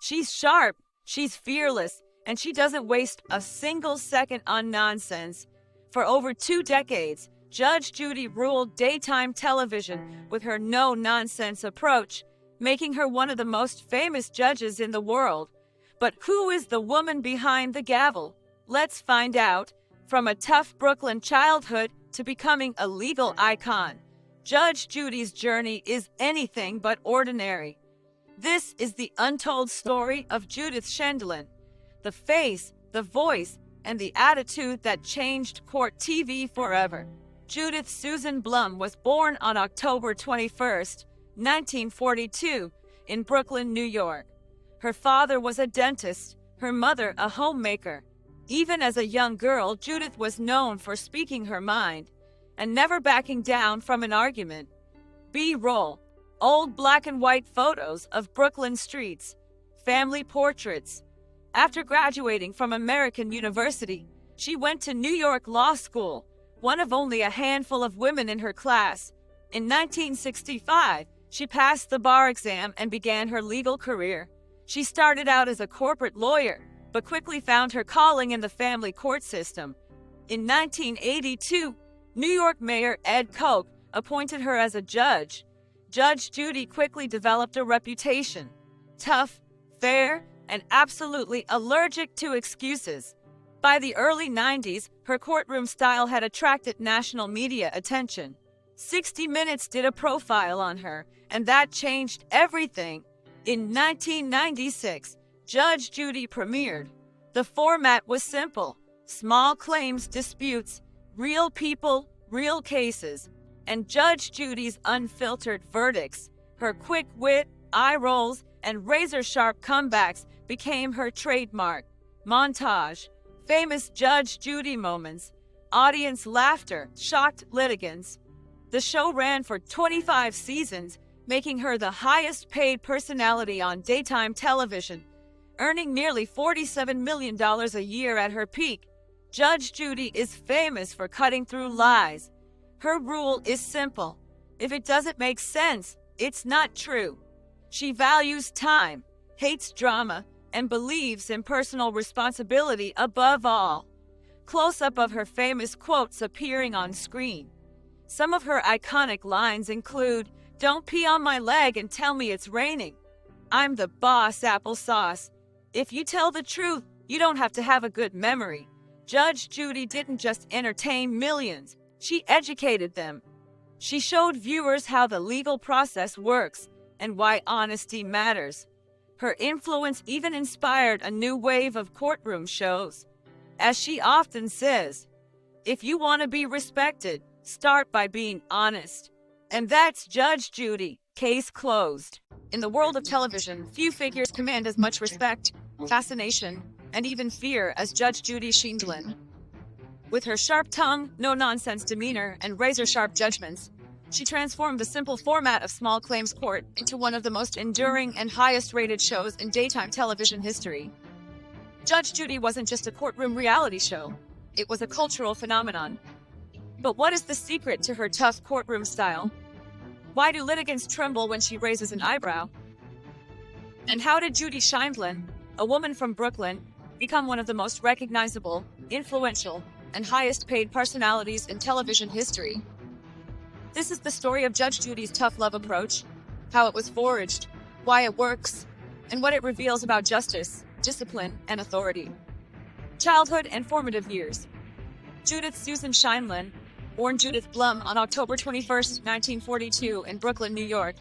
She's sharp, she's fearless, and she doesn't waste a single second on nonsense. For over 2 decades, Judge Judy ruled daytime television with her no-nonsense approach, making her one of the most famous judges in the world. But who is the woman behind the gavel? Let's find out. From a tough Brooklyn childhood to becoming a legal icon, Judge Judy's journey is anything but ordinary. This is the untold story of Judith Sheindlin, the face, the voice, and the attitude that changed court TV forever. Judith Susan Blum was born on October 21, 1942, in Brooklyn, New York. Her father was a dentist, her mother a homemaker. Even as a young girl, Judith was known for speaking her mind and never backing down from an argument. B-roll, old black and white photos of Brooklyn streets, family portraits. After graduating from American University, she went to New York Law School, one of only a handful of women in her class. In 1965, she passed the bar exam and began her legal career. She started out as a corporate lawyer, but quickly found her calling in the family court system. In 1982, New York Mayor Ed Koch appointed her as a judge. Judge Judy quickly developed a reputation: tough, fair, and absolutely allergic to excuses. By the early 90s, her courtroom style had attracted national media attention. 60 Minutes did a profile on her, and that changed everything. In 1996, Judge Judy premiered. The format was simple: small claims disputes, real people, real cases, and Judge Judy's unfiltered verdicts. Her quick wit, eye rolls, and razor-sharp comebacks became her trademark. Montage: famous Judge Judy moments, audience laughter, shocked litigants. The show ran for 25 seasons, making her the highest-paid personality on daytime television, earning nearly $47 million a year at her peak. Judge Judy is famous for cutting through lies. Her rule is simple: if it doesn't make sense, it's not true. She values time, hates drama, and believes in personal responsibility above all. Close-up of her famous quotes appearing on screen. Some of her iconic lines include, "Don't pee on my leg and tell me it's raining. I'm the boss, applesauce. If you tell the truth, you don't have to have a good memory." Judge Judy didn't just entertain millions, she educated them. She showed viewers how the legal process works and why honesty matters. Her influence even inspired a new wave of courtroom shows. As she often says, if you want to be respected, start by being honest. And that's Judge Judy. Case closed. In the world of television, few figures command as much respect, fascination, and even fear as Judge Judy Sheindlin. With her sharp tongue, no-nonsense demeanor, and razor-sharp judgments, she transformed the simple format of small claims court into one of the most enduring and highest-rated shows in daytime television history. Judge Judy wasn't just a courtroom reality show. It was a cultural phenomenon. But what is the secret to her tough courtroom style? Why do litigants tremble when she raises an eyebrow? And how did Judy Sheindlin, a woman from Brooklyn, become one of the most recognizable, influential, and highest-paid personalities in television history? This is the story of Judge Judy's tough love approach, how it was forged, why it works, and what it reveals about justice, discipline, and authority. Childhood and formative years. Judith Susan Sheindlin, born Judith Blum on October 21, 1942 in Brooklyn, New York,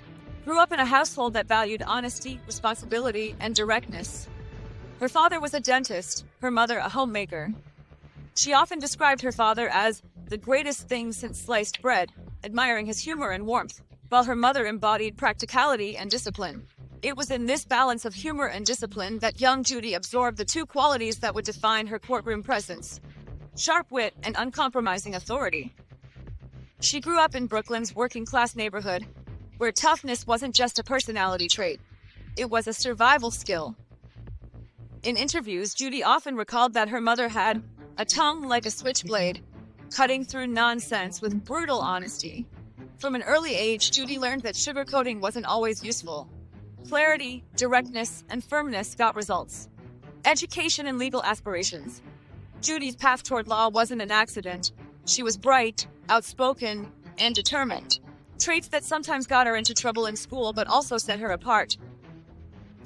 grew up in a household that valued honesty, responsibility, and directness. Her father was a dentist, her mother a homemaker. She often described her father as the greatest thing since sliced bread, admiring his humor and warmth, while her mother embodied practicality and discipline. It was in this balance of humor and discipline that young Judy absorbed the two qualities that would define her courtroom presence: sharp wit and uncompromising authority. She grew up in Brooklyn's working-class neighborhood, where toughness wasn't just a personality trait, it was a survival skill. In interviews, Judy often recalled that her mother had a tongue like a switchblade, cutting through nonsense with brutal honesty. From an early age, Judy learned that sugarcoating wasn't always useful. Clarity, directness, and firmness got results. Education and legal aspirations. Judy's path toward law wasn't an accident. She was bright, outspoken, and determined. Traits that sometimes got her into trouble in school but also set her apart.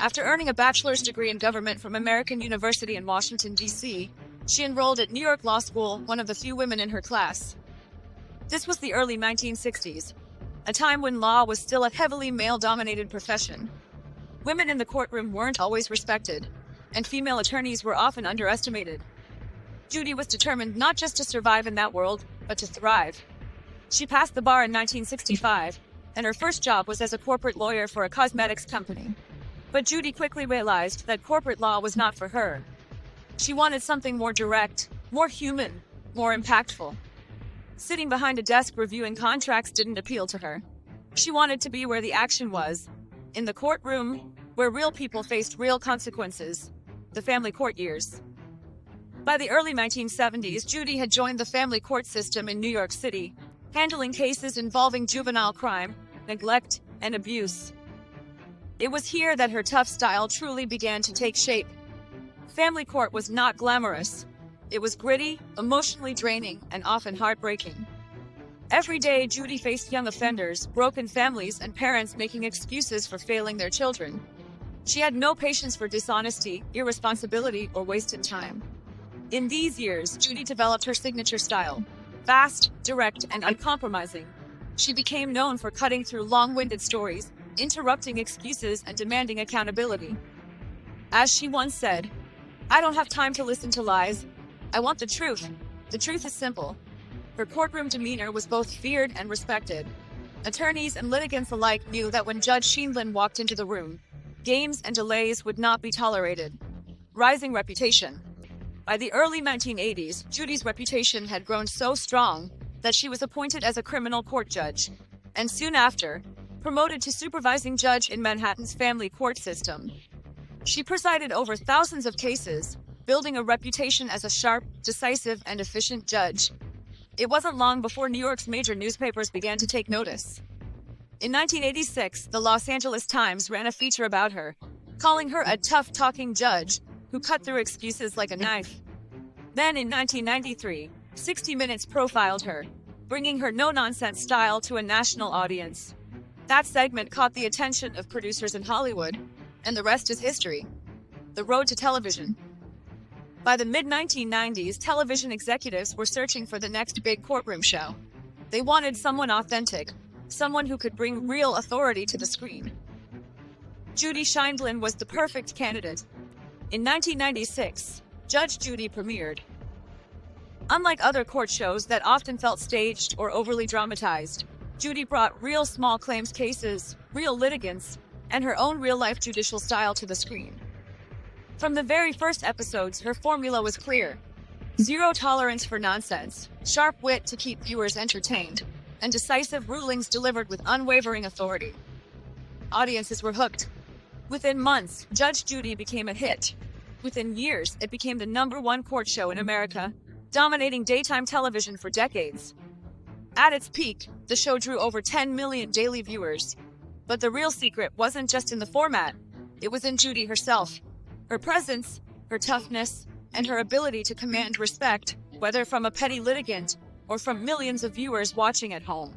After earning a bachelor's degree in government from American University in Washington, D.C., she enrolled at New York Law School, one of the few women in her class. This was the early 1960s, a time when law was still a heavily male-dominated profession. Women in the courtroom weren't always respected, and female attorneys were often underestimated. Judy was determined not just to survive in that world, but to thrive. She passed the bar in 1965, and her first job was as a corporate lawyer for a cosmetics company. But Judy quickly realized that corporate law was not for her. She wanted something more direct, more human, more impactful. Sitting behind a desk reviewing contracts didn't appeal to her. She wanted to be where the action was, in the courtroom, where real people faced real consequences, the family court years. By the early 1970s, Judy had joined the family court system in New York City, handling cases involving juvenile crime, neglect, and abuse. It was here that her tough style truly began to take shape. Family court was not glamorous. It was gritty, emotionally draining, and often heartbreaking. Every day, Judy faced young offenders, broken families, and parents making excuses for failing their children. She had no patience for dishonesty, irresponsibility, or wasted time. In these years, Judy developed her signature style. Fast, direct, and uncompromising. She became known for cutting through long-winded stories, interrupting excuses, and demanding accountability. As she once said, "I don't have time to listen to lies. I want the truth. The truth is simple." Her courtroom demeanor was both feared and respected. Attorneys and litigants alike knew that when Judge Sheindlin walked into the room, games and delays would not be tolerated. Rising reputation. By the early 1980s, Judy's reputation had grown so strong that she was appointed as a criminal court judge, and soon after, promoted to supervising judge in Manhattan's family court system. She presided over thousands of cases, building a reputation as a sharp, decisive, and efficient judge. It wasn't long before New York's major newspapers began to take notice. In 1986, the Los Angeles Times ran a feature about her, calling her a tough-talking judge who cut through excuses like a knife. Then in 1993, 60 Minutes profiled her, bringing her no-nonsense style to a national audience. That segment caught the attention of producers in Hollywood, and the rest is history. The road to television. By the mid-1990s, television executives were searching for the next big courtroom show. They wanted someone authentic, someone who could bring real authority to the screen. Judith Sheindlin was the perfect candidate. In 1996, Judge Judy premiered. Unlike other court shows that often felt staged or overly dramatized, Judy brought real small claims cases, real litigants, and her own real-life judicial style to the screen. From the very first episodes, her formula was clear. Zero tolerance for nonsense, sharp wit to keep viewers entertained, and decisive rulings delivered with unwavering authority. Audiences were hooked. Within months, Judge Judy became a hit. Within years, it became the #1 court show in America, dominating daytime television for decades. At its peak, the show drew over 10 million daily viewers. But the real secret wasn't just in the format. It was in Judy herself. Her presence, her toughness, and her ability to command respect, whether from a petty litigant or from millions of viewers watching at home.